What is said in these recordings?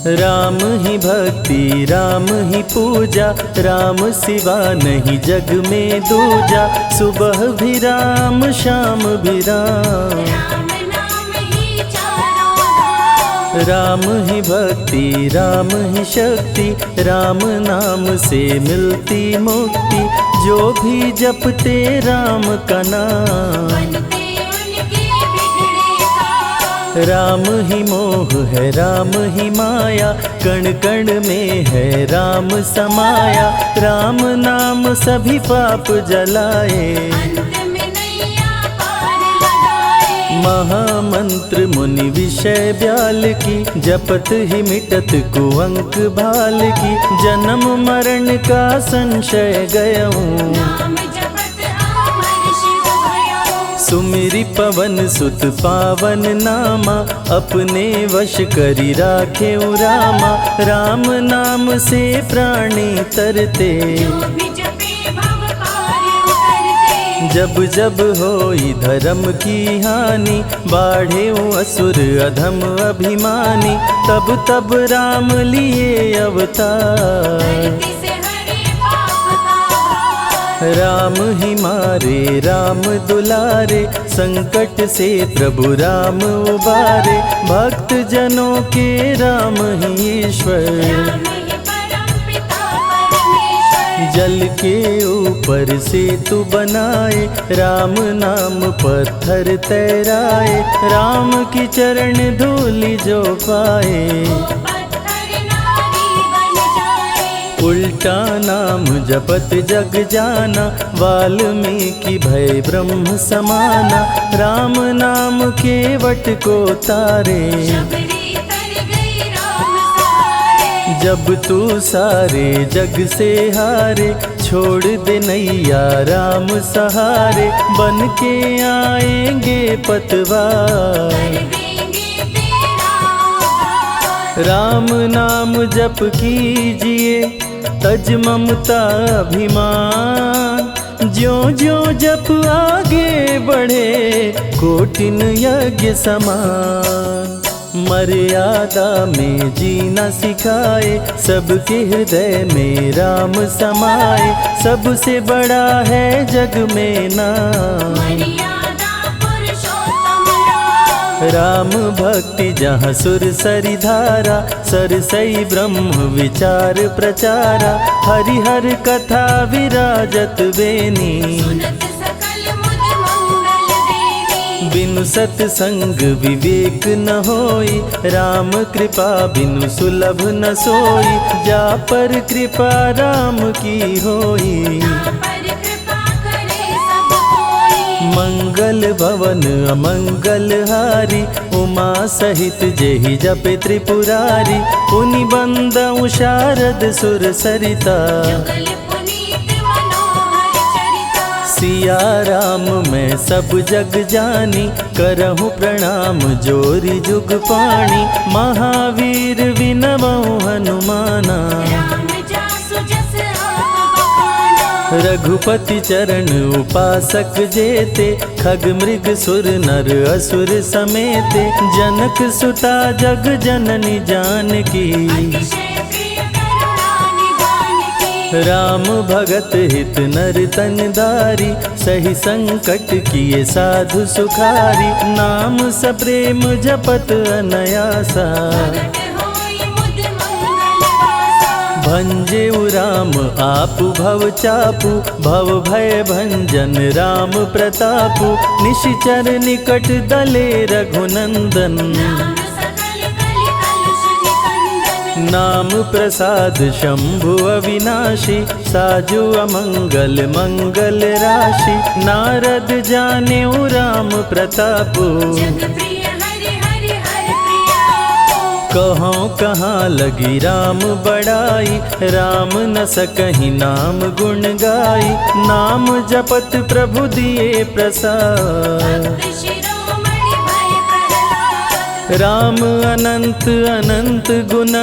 राम ही भक्ति राम ही पूजा, राम सिवा नहीं जग में दूजा। सुबह भी राम शाम भी राम, राम ही भक्ति राम ही शक्ति, राम नाम से मिलती मुक्ति। जो भी जपते राम का नाम, राम ही मोह है राम ही माया, कण कण में है राम समाया। राम नाम सभी पाप जलाए, महामंत्र मुनि विषय ब्याल की, जपत ही मिटत कुअंक भाल की। जन्म मरण का संशय गयऊं, सुमिरि पवन सुत पावन नामा। अपने वश करी राखे रामा, राम नाम से प्राणी तरते। जब जब होई धर्म की हानि, बाढ़े असुर अधम अभिमानी। तब तब राम लिए अवतार, राम ही मारे राम दुलारे। संकट से प्रभु राम उबारे, भक्त जनों के राम ही ईश्वर। जल के ऊपर सेतु बनाए, राम नाम पत्थर तैराए। राम की चरण धूलि जो पाए, उल्टा नाम जपत जग जाना। वाल्मीकि भय ब्रह्म समाना, राम नाम के वट को तारे। जब तू सारे जग से हारे, छोड़ दे नैया राम सहारे। बन के आएंगे पतवार, राम नाम जप कीजिए तज ममता अभिमान। ज्यों ज्यों जप आगे बढ़े, कोटिन यज्ञ समान। मर्यादा में जीना सिखाए, सबके हृदय में राम समाए। सबसे बड़ा है जग में नाम, राम भक्ति जहाँ सुर सरि धारा। सरसई ब्रह्म विचार प्रचारा, हरिहर कथा विराजत बेनी। बिनु सत्संग विवेक न होई, राम कृपा बिनु सुलभ न सोई। जा पर कृपा राम की होई, मंगल भवन अमंगल हारी। उमा सहित जेहि जपे त्रिपुरारी, पुनि बंदउ शारद सुर सरिता। सिया राम मैं सब जग जानी, करहूँ प्रणाम जोरी जुग पाणी। महावीर विनवऊँ हनुमाना, रघुपति चरण उपासक जेते। खग मृग सुर नर असुर समेते, जनक सुता जग जननी जानकी। राम भगत हित नर तन दारी, सही संकट किए साधु सुखारी। नाम सप्रेम जपत अनयासा, भंजेउ राम आपु भव चापु। भव भय भंजन राम प्रतापु, निशिचर निकट दले रघुनंदन। नाम प्रसाद शंभु अविनाशी, साजु अमंगल मंगल राशि। नारद जानेउ राम प्रतापु, कहाँ कहाँ लगी राम बड़ाई। राम न सकहि नाम गुण गाई, नाम जपत प्रभु दिए प्रसाद। राम अनंत अनंत गुण,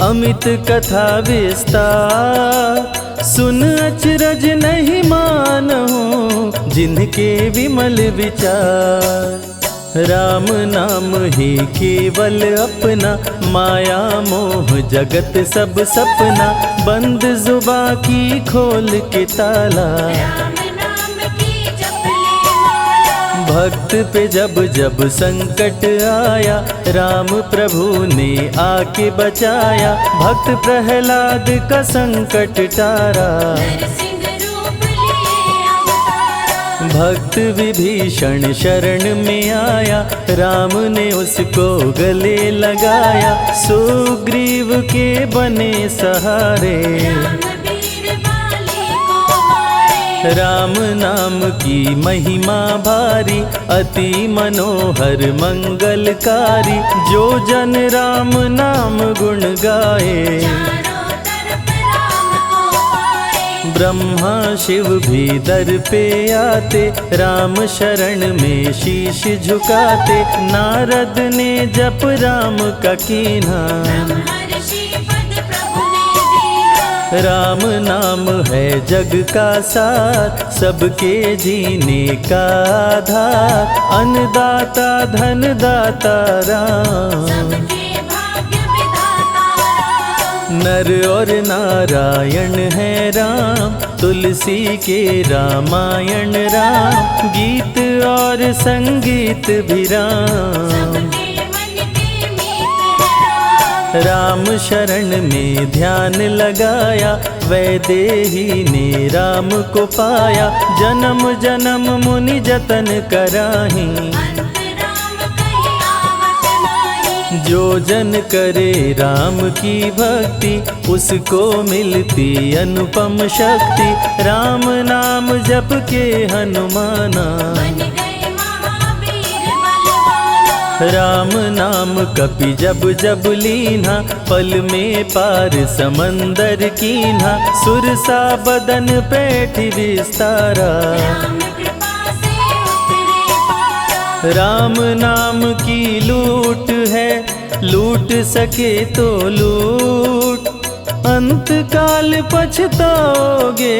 अमित कथा विस्तार। सुन अचरज नहीं मानहु, जिनके विमल विचार। राम नाम ही केवल अपना, माया मोह जगत सब सपना, बंद जुबा की खोल के ताला, राम नाम की जप ले माला। भक्त पे जब जब संकट आया, राम प्रभु ने आके बचाया, भक्त प्रहलाद का संकट टारा, नरसिंह रूप लिए अवतारा। भक्त विभीषण शरण में आया, राम ने उसको गले लगाया, सुग्रीव के बने सहारे, राम वीर बाली को मारे। राम नाम की महिमा भारी, अति मनोहर मंगलकारी, जो जन राम नाम गुण गाए, चारों तरफ राम को पाए। ब्रह्मा शिव भी दर पे आते, राम शरण में शीश झुकाते, नारद ने जप राम का कीन्हा, ब्रह्मर्षि पद प्रभु ने दीना। राम नाम है जग का सार, सबके जीने का आधार, अन्नदाता धनदाता राम, सबके भाग्य विधाता राम। नर और नारायण है राम, तुलसी के रामायण राम, गीत और संगीत भी राम, सबके मन के मीत है राम। राम शरण में ध्यान लगाया, वैदेही ने राम को पाया, जन्म जन्म मुनि जतन कराही, अंत राम कहीं आवत नाही। जो जन करे राम की भक्ति, उसको मिलती अनुपम शक्ति, राम नाम जप के हनुमाना, बन गए महावीर बलवाना। राम नाम कपि जब जब लीन्हा, पल में पार समंदर कीन्हा, सुरसा बदन पैठ विस्तारा, राम कृपा से उतरे पारा। राम नाम की लूट है, लूट सके तो लूट, अंत काल पछताओगे,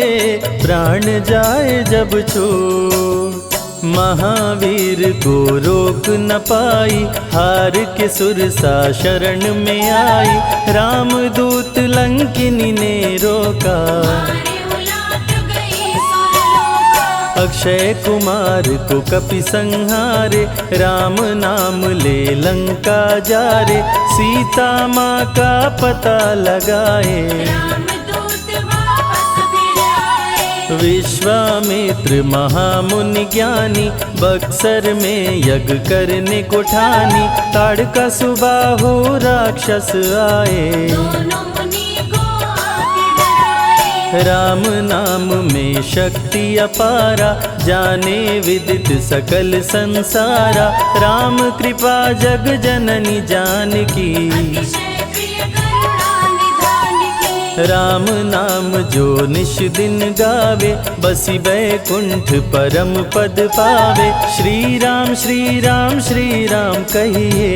प्राण जाए जब छूट, महावीर को रोक न पाई, हार के सुरसा शरण में आई, रामदूत लंकिनी ने रोका, मारे उलाट गई सुरलोका। अक्षय कुमार को कपि संहारे, राम नाम ले लंका जारे, सीता माँ का पता लगाए, रामदूत वापस फिर आए। विश्वामित्र महामुनि ज्ञानी, बक्सर में यज्ञ करने को ठानी, ताड़का सुबाहु राक्षस आए, दोनों मुनि को आके डराए। राम नाम में शक्ति अपारा, जाने विदित सकल संसारा, राम कृपा जग जननी जानकी, अतिशय प्रिय करुणा निधान की। राम नाम जो निश दिन गावे, बसी बैकुंठ परम पद पावे, श्री राम श्री राम श्री राम जानि कहिए,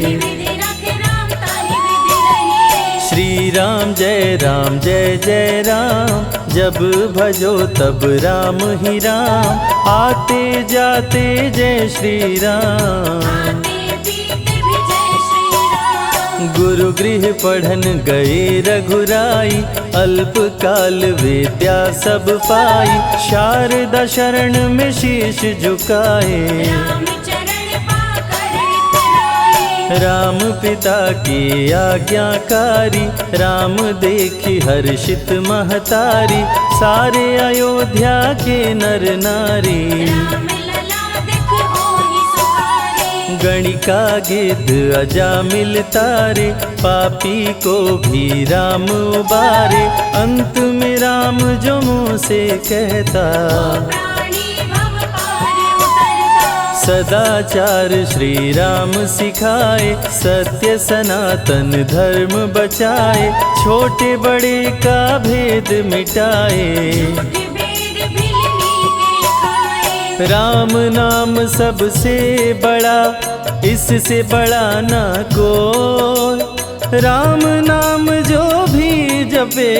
विधि रखे राम ताहि विधि रहिए। श्री राम जय जय राम, जब भजो तब राम ही राम, आते जाते जय श्री राम, आते पीते भी जय श्री राम। गुरु गृह पढ़न गए रघुराई, अल्प काल विद्या सब पाई, शारदा शरण में शीश झुकाए, राम चरण पाकर इतराए। राम पिता की आज्ञाकारी, राम देखी हर्षित महतारी, सारे अयोध्या के नर नारी, राम लला दिख होहि सुखारे। गणिका गिद्ध अजामिल तारे, पापी को भी राम उबारे, अंत में राम जो मुँह से कहता, प्राणी भव पार उतरता। सदाचार श्री राम सिखाए, सत्य सनातन धर्म बचाए, छोटे बड़े का भेद मिटाए, झूठ भेद भिलनी के खाए। राम नाम सबसे बड़ा, इससे बड़ा ना कोई, राम नाम जो भी जपे,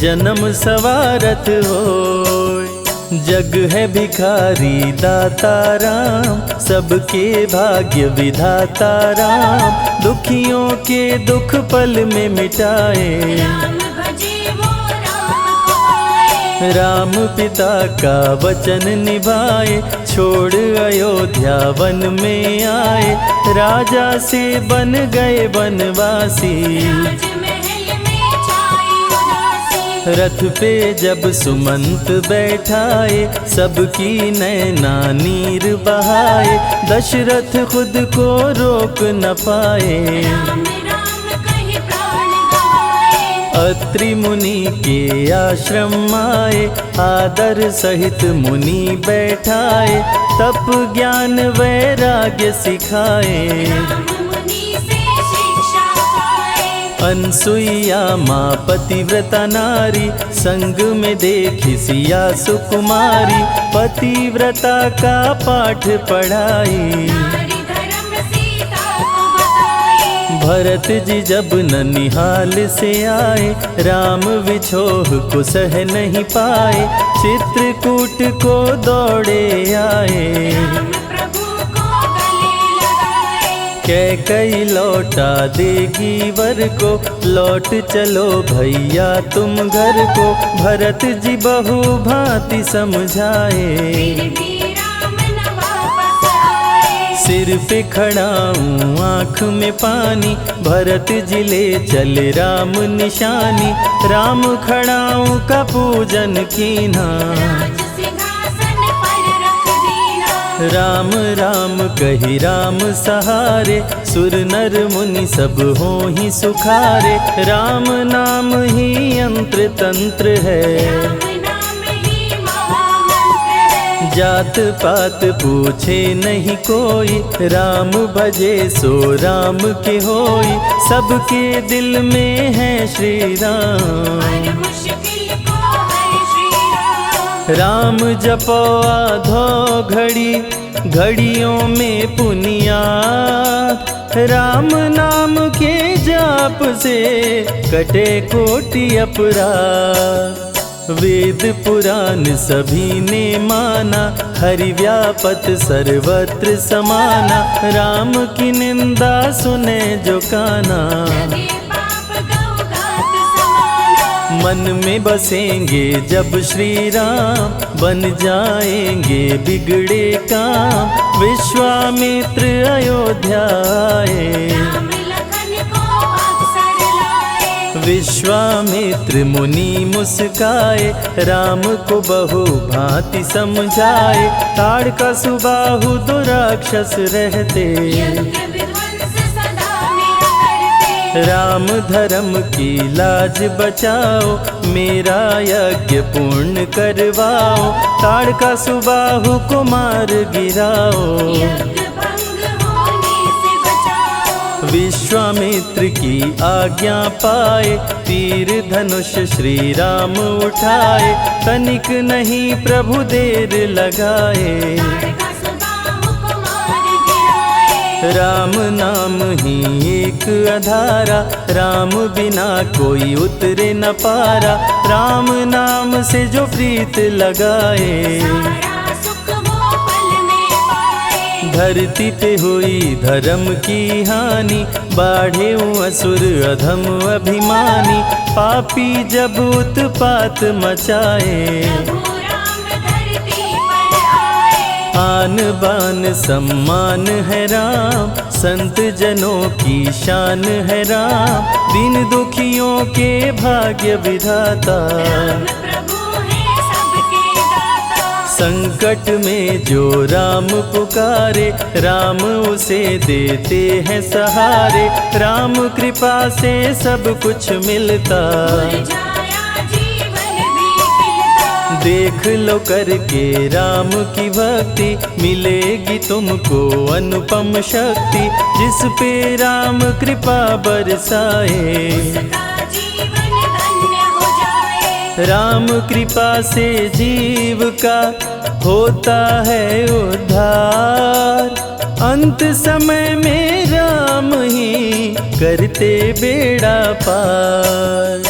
जन्म सवारत होय, जग है भिखारी दाता राम, सबके भाग्य विधाता राम, दुखियों के दुख पल में मिटाए। राम भजे वो राम को पाए। राम पिता का वचन निभाए, छोड़ अयोध्या वन में आए, राजा से बन गए वनवासी। राजमहल में छाई उदासी। रथ पे जब सुमंत बैठाए, सबकी नैना नीर बहाए, दशरथ खुद को रोक न पाए। राम राम कहि प्राण गवाए। अत्रि मुनि के आश्रम आए, आदर सहित मुनि बैठाए, तप ज्ञान वैराग्य सिखाए। राम मुनि से शिक्षा पाए। अनसुईया माँ पतिव्रता नारी, संग में देखी सिया सुकुमारी, पतिव्रता का पाठ पढ़ाई। नारी धर्म सीता को बताए। भरत जी जब ननिहाल से आए, राम विछोह को सह नहीं पाए, चित्रकूट को दौड़े आए। राम प्रभु को गले लगाए। कैकई लौटा देगी वर को, लौट चलो भैया तुम घर को, भरत जी बहु भांति समझाए। फिर भी राम न वापस आए। सिर पे खड़ाऊं आँख में पानी, भरत जी ले चले राम निशानी, राम खड़ाऊं का पूजन कीना। राज सिंहासन पर रख दीना। राम राम कही राम सहारे, सुर नर मुनि सब हो ही सुखारे, राम नाम ही यंत्र तंत्र है। राम नाम ही महामंत्र है। जात पात पूछे नहीं कोई, राम भजे सो राम के होई, सबके दिल में है श्री राम। हर मुश्किल को हर श्री राम। राम जपो आधो घड़ी, घड़ियों में पुनियात, राम नाम के जाप से कटे कोटि अपराध। वेद पुराण सभी ने माना, हरि व्यापत सर्वत्र समाना, राम की निंदा सुने जो काना। लगे पाप गौ घात समाना। मन में बसेंगे जब श्री राम, बन जाएंगे बिगड़े काम, विश्वामित्र अयोध्या आए। राम लखन को अवसर लाए। विश्वामित्र मुनि मुस्काए, राम को बहु भांति समझाए, ताड़का सुबाहु दो राक्षस रहते, यज्ञ विध्वंस सदा मेरा करते। राम धर्म की लाज बचाओ, मेरा यज्ञ पूर्ण करवाओ, ताड़का सुबाहु को मार गिराओ। यज्ञ भंग होने से बचाओ। विश्वामित्र की आज्ञा पाए, तीर धनुष श्री राम उठाए, तनिक नहीं प्रभु देर लगाए। ताड़का सुबाहु को मार गिराए। राम नाम ही एक आधारा, राम बिना कोई उतरे न पारा, राम नाम से जो प्रीत लगाए। सारा सुख वो पल में पाए। धरती पे हुई धर्म की हानि, बाढ़े असुर अधम अभिमानी, पापी जब उत्पात मचाए। प्रभु राम धरती पर आए। आन बान सम्मान है राम, संत जनों की शान है राम, दीन दुखियों के भाग्य विधाता। राम प्रभु है सबके दाता। संकट में जो राम पुकारे, राम उसे देते हैं सहारे, राम कृपा से सब कुछ मिलता। मुरझाया जीवन भी खिलता। देख लो करके राम की भक्ति, मिलेगी तुमको अनुपम शक्ति, जिस पे राम कृपा बरसाए। उसका जीवन धन्य हो जाए। राम कृपा से जीव का होता है उद्धार, अंत समय में राम ही करते बेड़ा पार।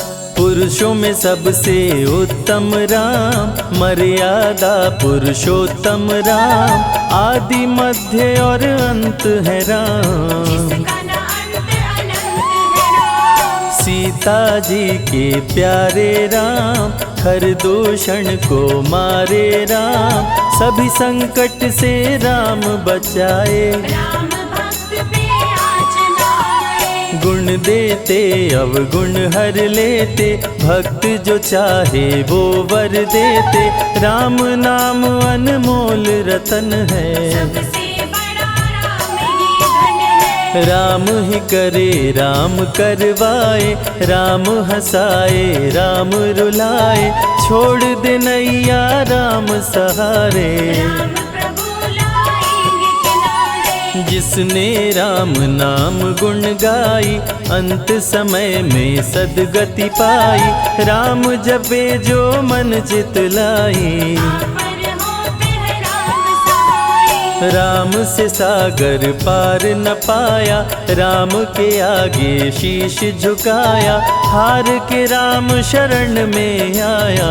पुरुषों में सबसे उत्तम राम, मर्यादा पुरुषोत्तम राम, आदि मध्य और अंत है राम। जिसका न अंत अनंत है राम। सीता जी के प्यारे राम, हर दूषण को मारे राम, सभी संकट से राम बचाए। राम भक्त पे आँच न आए। गुण देते अवगुण हर लेते, भक्त जो चाहे वो वर देते। राम नाम अनमोल रतन है, सबसे बड़ा राम ही धन है। राम ही करे राम करवाए, राम हंसाए राम रुलाए, छोड़ दे नैया राम सहारे। राम प्रभु लाएंगे किनारे। जिसने राम नाम गुण गाई, अंत समय में सदगति पाई। राम जपे जो मन चित लाई, पर होते हैं राम सहाय। राम से सागर पार न पाया, राम के आगे शीश झुकाया। हार के राम शरण में आया,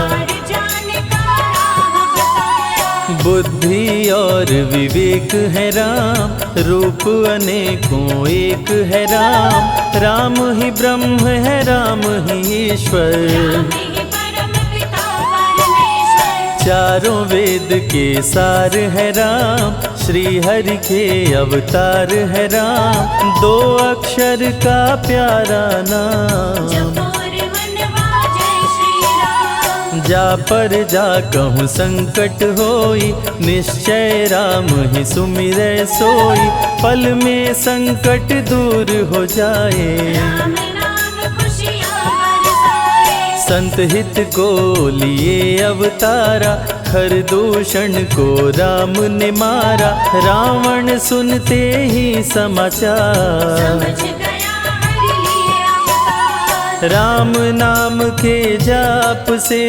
हार जाने का राह बताया। बुद्धि और विवेक है राम, रूप अनेकों एक है राम। राम ही ब्रह्म है राम ही ईश्वर, राम ही परम पिता परमेश्वर। चारों वेद के सार है राम, श्री हरि के अवतार है राम। दो अक्षर का प्यारा नाम, जपोर वनवा जय श्री राम। जा पर जा कहूँ संकट होई, निश्चय राम ही सुमिरै सोई। पल में संकट दूर हो जाए, राम नाम खुशियाँ बरसाए। संत हित को लिए अवतारा, हर दूषण को राम ने मारा। रावण सुनते ही समाचार, समझ गया हरि लिए अवतार। राम नाम के जाप से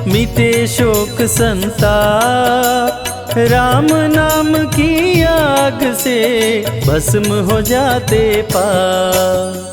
मिटे शोक संताप। राम नाम की आग से भस्म हो जाते पाप।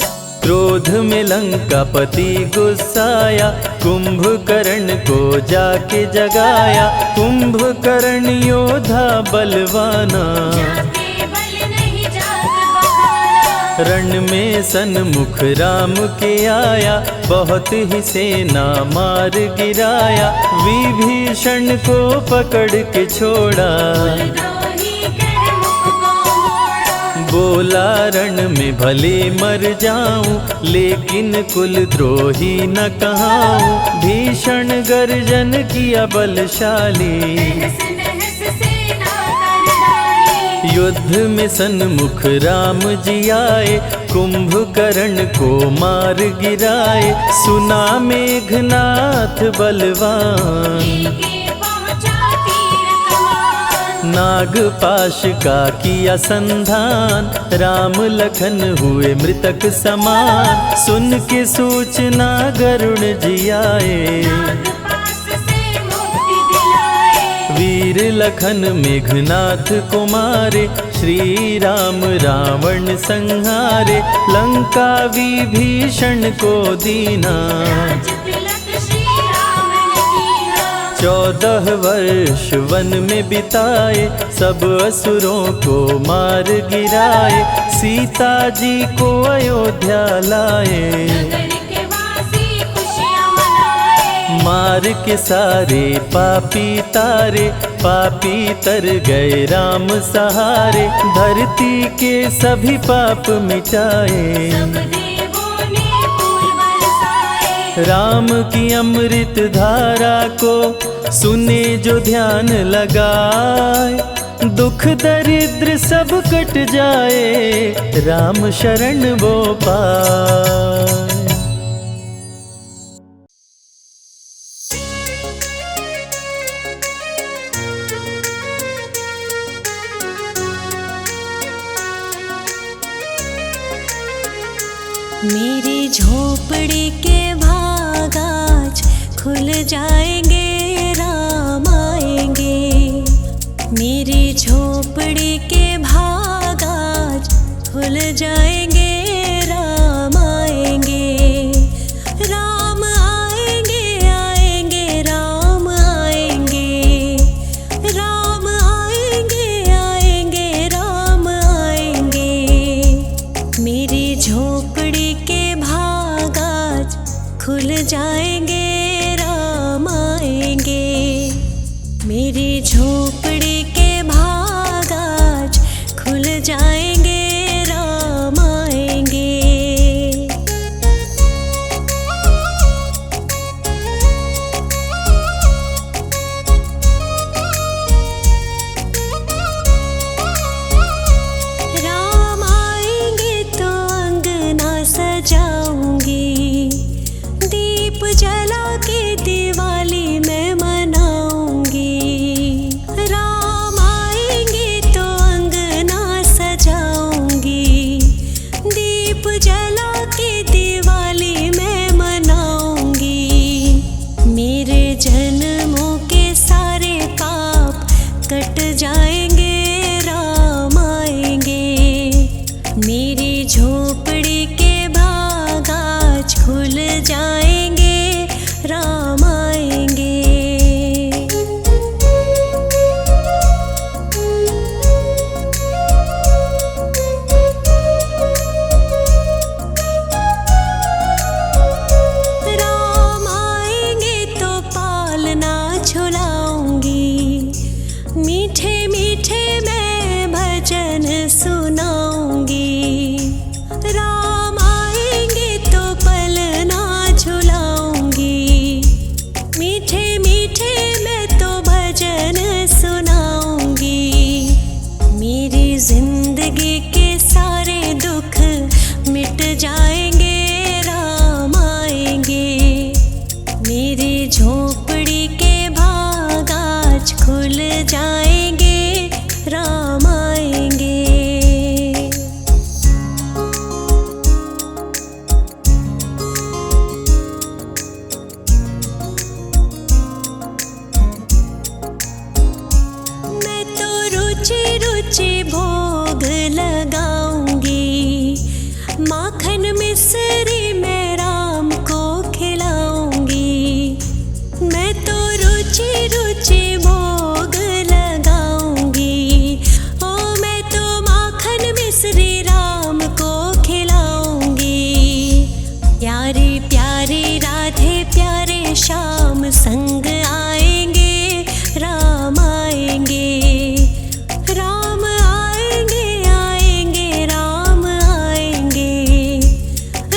क्रोध में लंकापति गुस्साया, कुंभकर्ण को जाके जगाया। कुंभकर्ण योद्धा बलवाना, जाके बल नहीं जाग बहाना। रण में सन्मुख राम के आया, बहुत ही सेना मार गिराया। विभीषण को पकड़ के छोड़ा, द्रोही कर मुख को मोड़ा। बोला रण में भले मर जाऊं, लेकिन कुल द्रोही न कहाऊं। भीषण गर्जन किया बलशाली, तहस नहस सेना कर डाली। युद्ध में सन्मुख राम जी आए, कुंभकर्ण को मार गिराए। सुना मेघनाथ बलवान, लेके पहुँचा तीर कमान। नागपाश का किया संधान, राम लखन हुए मृतक समान। सुन के सूचना गरुण जी आए, नागपाश से मुक्ति दिलाए। वीर लखन मेघनाथ को मारे। श्री राम रावण संहारे, लंका विभीषण को दीना। राज तिलक श्री राम ने कीना। 14 वर्ष वन में बिताए, सब असुरों को मार गिराए। सीता जी को अयोध्या लाए, नगर के वासी खुशियाँ मनाए। मार के सारे पापी तारे। पापी तर गए राम सहारे, धरती के सभी पाप मिटाए। सब देवों ने फूल बरसाए। राम की अमृत धारा को सुने जो ध्यान लगाए। दुख दरिद्र सब कट जाए, राम शरण वो पाए। मेरी झोपड़ी के भाग आज खुल जाएंगे, राम आएंगे। मेरी झोपड़ी के भाग आज खुल जाएंगे, राम आएंगे। राम खुल जाएंगे, राम आएंगे। मेरी झोपड़ी के भाग आज खुल जाएंगे, राम आएंगे। राम आएंगे तो अंगना सजाऊंगी, दीप जला के दिवाली मैं मनाऊंगी। राम आएंगे तो अंगना सजाऊंगी, दीप जला के दिवाली मैं मनाऊंगी। मेरे जन्मों के सारे पाप कट जाएंगे, राम आएंगे। मेरी झोपड़ी के भाग आज खुल जाएंगे, राम आएंगे। राम आएंगे तो पालना झुलाऊंगी, मीठे मीठे मैं भजन सुनाऊंगी। राम आएंगे तो पलना झुलाऊंगी, मीठे मीठे मैं तो भजन सुनाऊंगी। मेरी जिंदगी के सारे दुख मिट जाएंगे, राम आएंगे। मेरी झोपड़ी के भाग आज खुल जाएंगे, राम आएंगे। मैं तो रुचि रुचि भोग लगाऊंगी, माखन मिश्री मैं राम को खिलाऊंगी। मैं तो रुचि रुचि भोग लगाऊंगी, ओ मैं तो माखन मिश्री राम को खिलाऊंगी। प्यारे प्यारे राधे प्यारे श्याम संग आएंगे, राम आएंगे। राम आएंगे आएंगे राम आएंगे,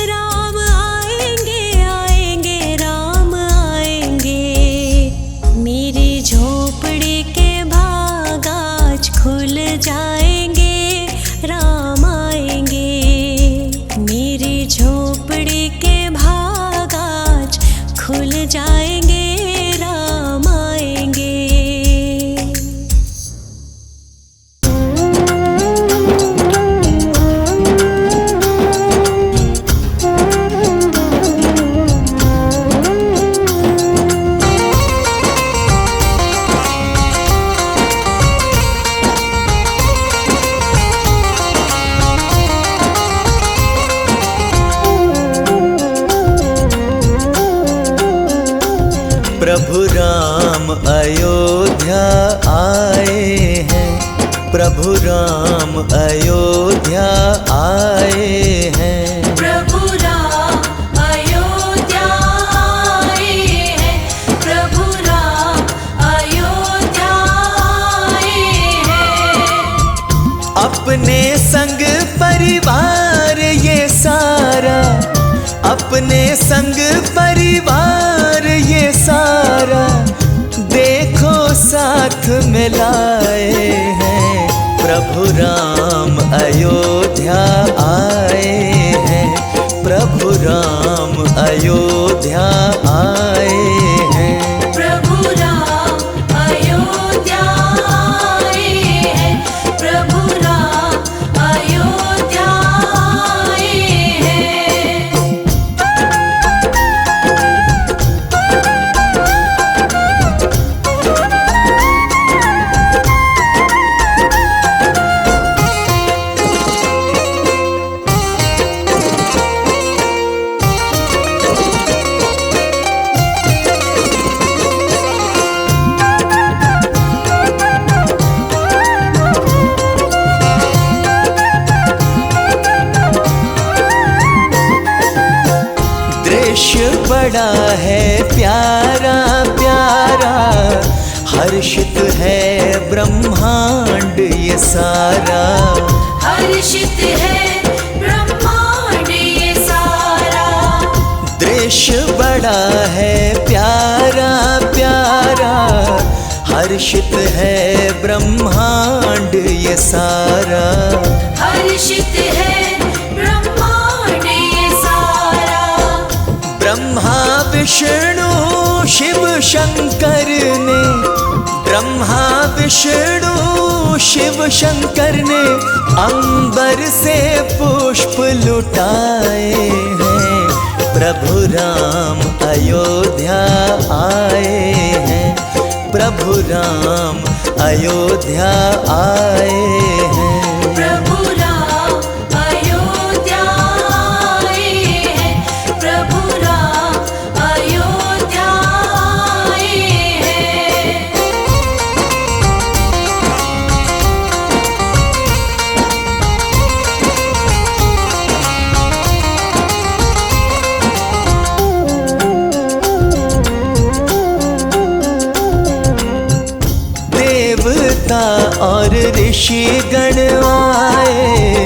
राम आएंगे आएंगे राम आएंगे। मेरी झोपड़ी के भाग आज खुल जाएंगे, राम आएंगे। मेरी झोपड़ी के भाग आज खुल जाएंगे, राम आएंगे। प्रभु राम अयोध्या आए हैं, प्रभु राम अयोध्या आए हैं। प्रभु राम अयोध्या आए हैं, प्रभु राम अयोध्या आए हैं। अपने संग परिवार ये सारा, अपने संग परिवार ये सारा, देखो साथ में लाए हैं। प्रभु राम अयोध्या आए हैं, प्रभु राम अयोध्या आए हैं। प्रभु राम अयोध्या आए हैं, प्रभु राम अयोध्या आए हैं। बड़ा है प्यारा प्यारा, हर्षित है ब्रह्मांड ये सारा। हर्षित है ब्रह्मांड ये सारा। दृश्य बड़ा है प्यारा प्यारा, हर्षित है ब्रह्मांड ये सारा। हर्षित है ब्रह्मांड ये सारा। ब्रह्मा विष्णु शिव शंकर ने, ब्रह्मा विष्णु शिव शंकर ने अंबर से पुष्प लुटाए हैं। प्रभु राम अयोध्या आए हैं, प्रभु राम अयोध्या आए हैं। प्रभु राम अयोध्या आए हैं। प्रभु राम अयोध्या आए हैं। देवता और ऋषि गण आए,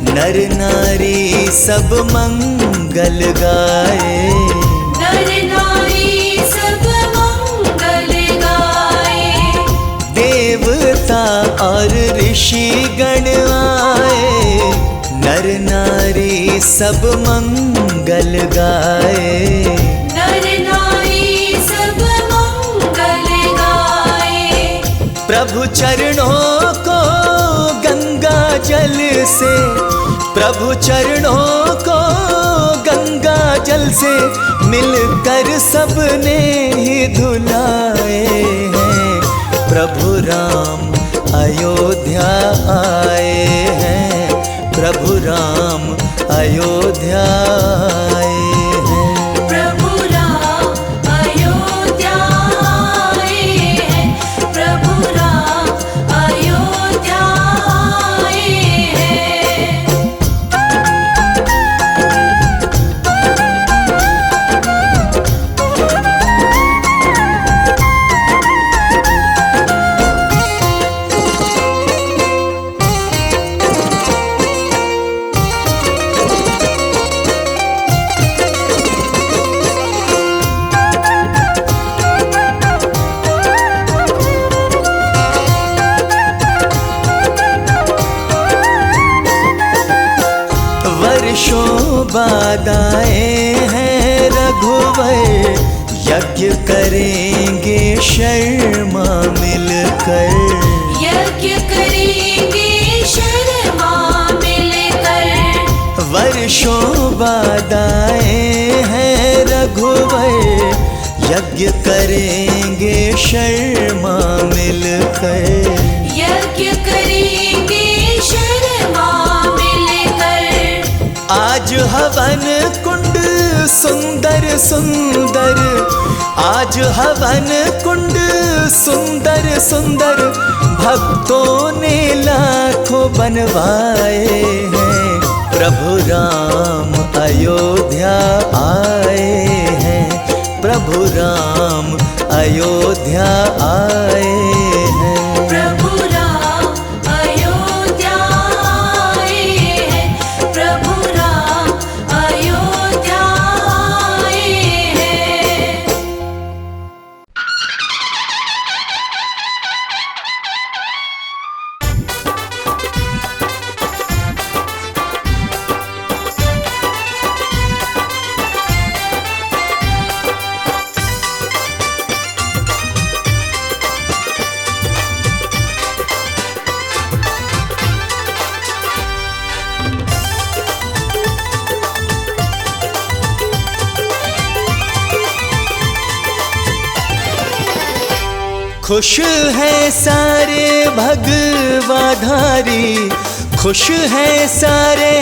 नर नारी सब मंगल गाए। नर नारी सब मंगल गाए। देवता और ऋषि गण आए, नर नारी सब मंगल गाए। नर नारी सब मंगल गाए। प्रभु चरणों को गंगा जल से, प्रभु चरणों को गंगा जल से मिलकर सबने ही धुलाए हैं। प्रभु राम अयोध्या आए हैं, प्रभु राम अयोध्या आए हैं। प्रभु राम अयोध्या आए हैं। प्रभु राम अयोध्या आए हैं। वर्षों बाद आए हैं रघुवर, यज्ञ करेंगे शर्मा मिलकर। यज्ञ करेंगे शर्मा मिलकर। वर्षों बाद आए हैं रघुवर, यज्ञ करेंगे शर्मा मिलकर। यज्ञ करेंगे शर्मा मिलकर। आज हवन कुंड सुंदर सुंदर, आज हवन कुंड सुंदर सुंदर, भक्तों ने लाखों बनवाए हैं। प्रभु राम अयोध्या आए हैं, प्रभु राम अयोध्या आए हैं। प्रभु राम अयोध्या आए हैं। प्रभु राम अयोध्या आए हैं। खुश है सारे भगवाधारी, खुश है सारे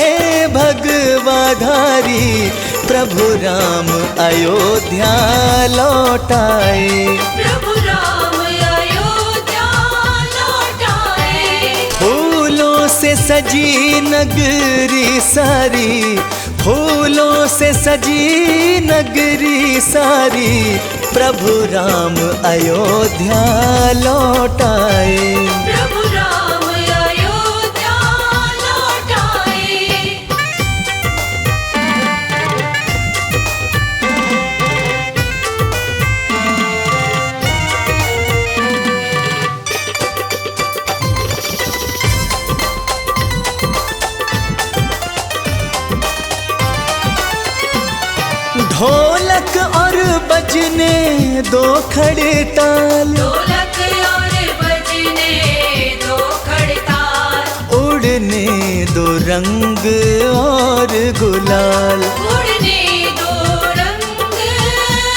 भगवाधारी, प्रभु राम अयोध्या लौट आए। प्रभु राम अयोध्या लौट आए। फूलों से सजी नगरी सारी, फूलों से सजी नगरी सारी, प्रभु राम अयोध्या लौट आए। प्रभु राम अयोध्या लौट आए। ढोलक और बजने दो खड़े ताल, ढोलक और बजने दो खड़ताल, उड़ने दो रंग और गुलाल, उड़ने दो रंग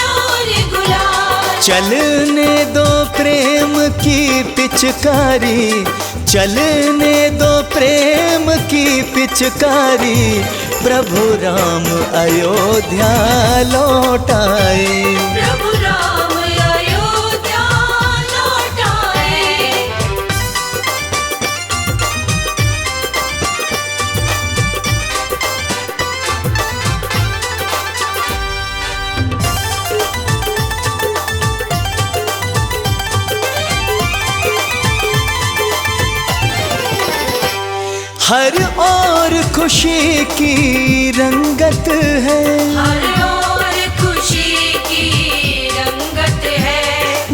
और गुलाल, चलने दो प्रेम की पिचकारी, चलने दो प्रेम की पिचकारी, प्रभु राम अयोध्या लौट आए। प्रभु राम अयोध्या लौट आए। हर ओर खुशी की रंगत है, हर ओर खुशी की रंगत है,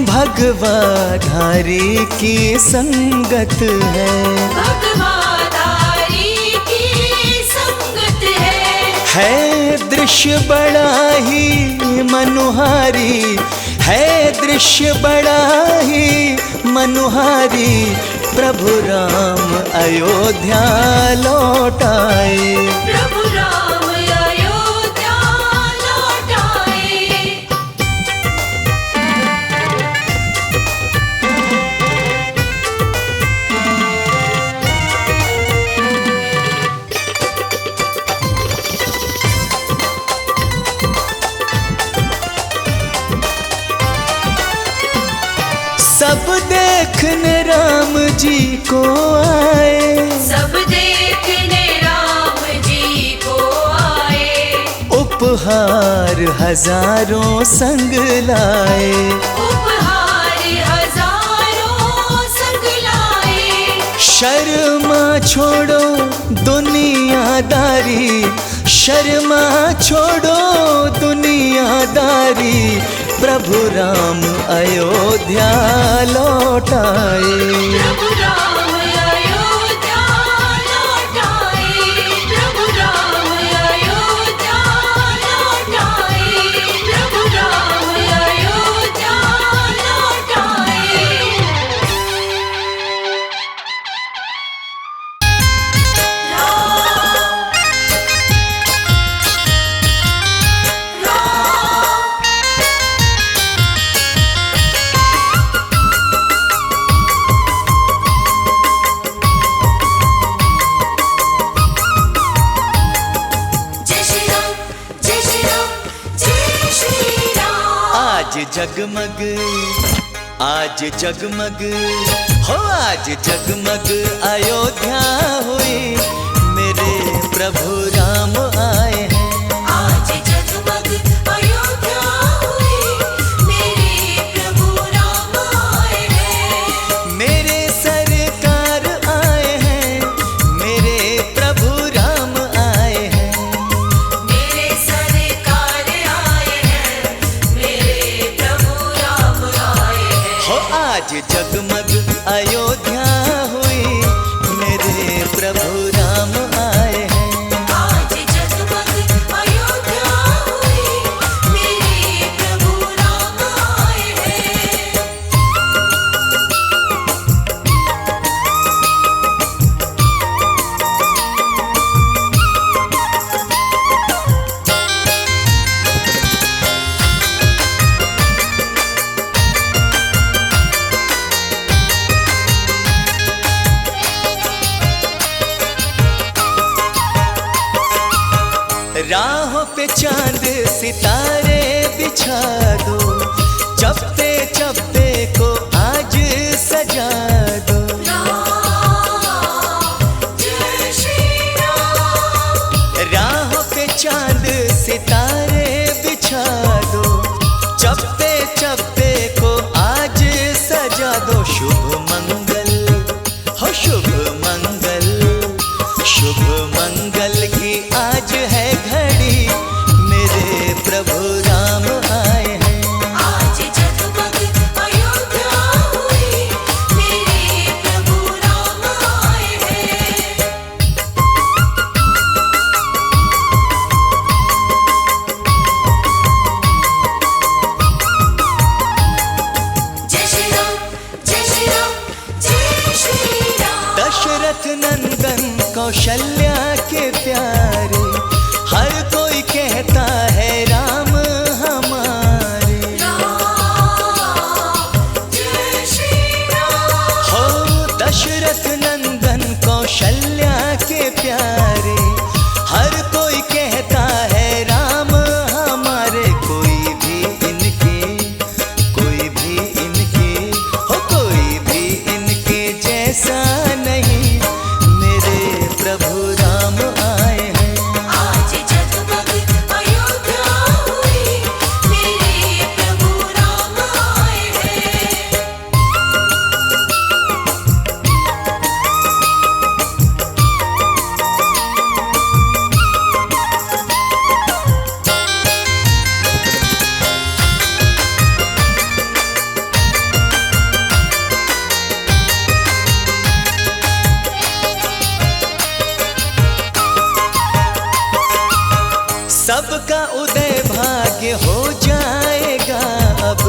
भगवाधारी की संगत है, भगवाधारी की संगत है। दृश्य बड़ा ही मनुहारी, है दृश्य बड़ा ही मनुहारी, प्रभु राम अयोध्या लौट आए। प्रभु राम अयोध्या लौट आए। सब देखने राम जी को आए, सब देखने राम जी को आए, उपहार हजारों संग लाए, उपहार हजारों संग लाए। शर्मा छोड़ो दुनियादारी, शर्मा छोड़ो दुनियादारी, प्रभु राम अयोध्या लौट आए। प्रभु राम अयोध्या लौट आए। प्रभु राम अयोध्या लौट आए। प्रभु राम अयोध्या लौट आए। जय श्री राम, जय श्री राम, जय श्री राम। आज जगमग, आज जगमग हो, आज जगमग अयोध्या हुई, मेरे प्रभु राम आए हैं। आज जगमग अयोध्या हुई, मेरे प्रभु राम आए हैं। मेरे सरकार आए हैं, मेरे प्रभु राम आए हैं। मेरे सरकार आए हैं, मेरे प्रभु राम आए हैं। हो आज जगमग अयोध्या हुई, मेरे प्रभु राम आए हैं। आज जगमग अयोध्या हुई, मेरे प्रभु राम आए हैं। राहों पे चांद सितारे बिछा दो, चप्पे चप्पे को आज सजा दो। राम जय कौशल्या के प्यारे, हर कोई कहता है राम हमारे। हो दशरथ नंदन कौशल्या के प्यारे, हर कोई कहता है राम हमारे। कोई भी इनके जैसा नहीं, मेरे प्रभु राम आए हैं। आज जगमग अयोध्या हुई, मेरे प्रभु राम आए हैं। सबका उदय भाग्य हो जाएगा अब,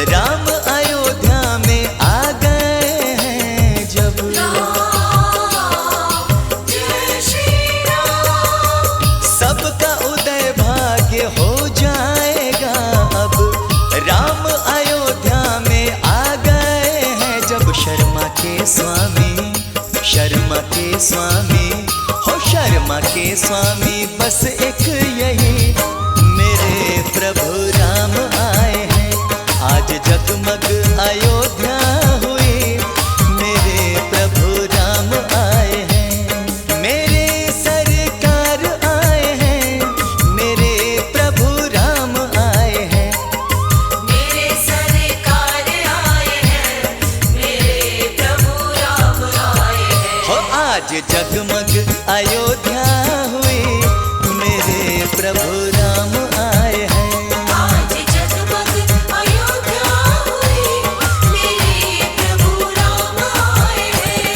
राम अयोध्या में आ गए हैं जब। जय श्री राम। सबका उदय भाग्य हो जाएगा अब, राम अयोध्या में आ गए हैं जब। शर्मा के स्वामी हो शर्मा के स्वामी, बस एक यही, मेरे प्रभु राम आए हैं। आज जगमग अयोध्या हुई, मेरे प्रभु राम आए हैं। मेरे सरकार आए हैं, मेरे प्रभु राम आए हैं। मेरे सरकार आए हैं, मेरे प्रभु राम आए हैं। हो आज जगमग अयोध्या हुई, मेरे प्रभु राम आए हैं। आज जगमग अयोध्या हुई, मेरे प्रभु राम आए हैं।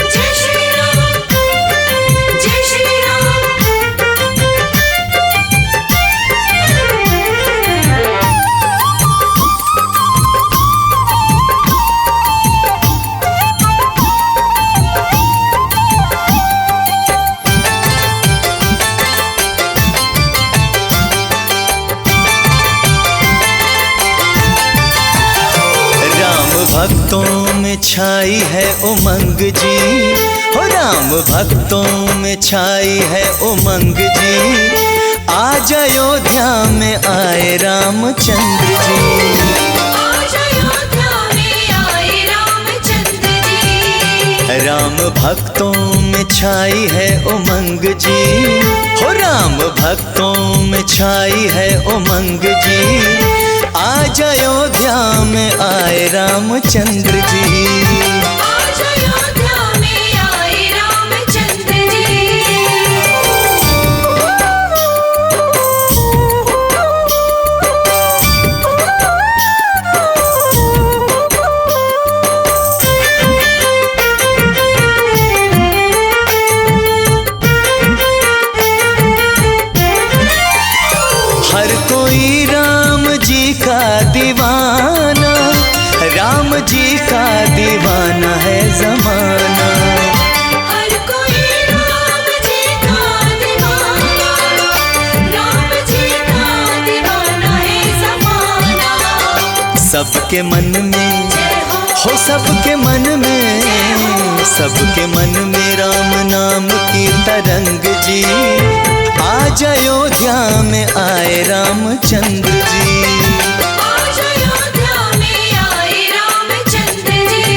जय श्री राम, जय श्री राम। भक्तों में छाई है उमंग जी, हो राम भक्तों में छाई है उमंग जी। आज अयोध्या में आए रामचंद्र जी। आज अयोध्या में आए रामचंद्र जी। राम भक्तों में छाई है उमंग जी, हो राम भक्तों में छाई है उमंग जी। आज अयोध्या में आए रामचंद्र जी। आज अयोध्या में आए रामचंद्र जी। हर कोई राम जी का दीवाना, राम जी का दीवाना है जमाना। हर कोई राम जी का दीवाना, राम जी का दीवाना है जमाना। सबके मन में जय हो, सबके मन में, सबके मन में राम नाम की तरंग जी। आज अयोध्या में आए रामचंद्र जी। आज अयोध्या में आए रामचंद्र जी।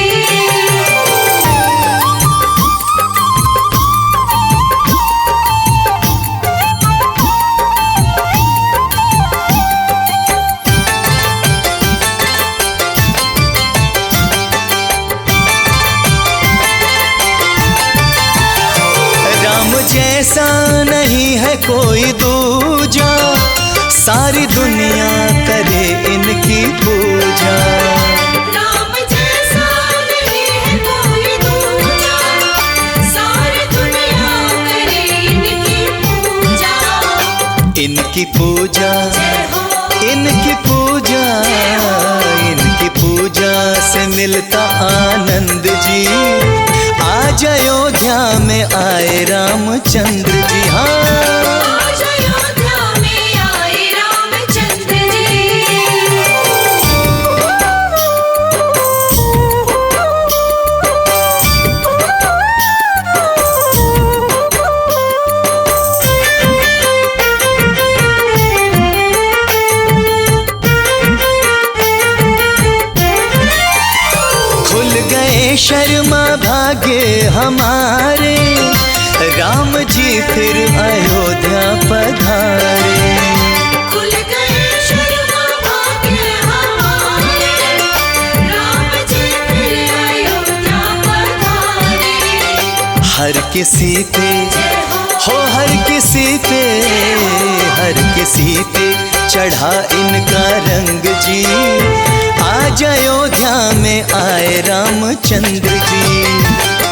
राम जैसा नहीं है कोई दूजा, सारी दुनिया करे इनकी पूजा। राम जैसा नहीं है कोई दूजा, सारी दुनिया करे इनकी पूजा। इनकी पूजा, जय हो, इनकी पूजा से मिलता आनंद जी। आज अयोध्या में आए रामचंद्र जी। हाँ, आज अयोध्या में आए रामचंद्र जी। खुल गए शर्मा भाग्य हमारे, राम जी फिर अयोध्या पधारे। खुल गए शर्मा भाग्य हमारे, राम जी फिर अयोध्या पधारे। हर किसी पे हो, हर किसी पे, हर किसी पे चढ़ा इनका रंग जी। आज अयोध्या में आए रामचंद्र जी।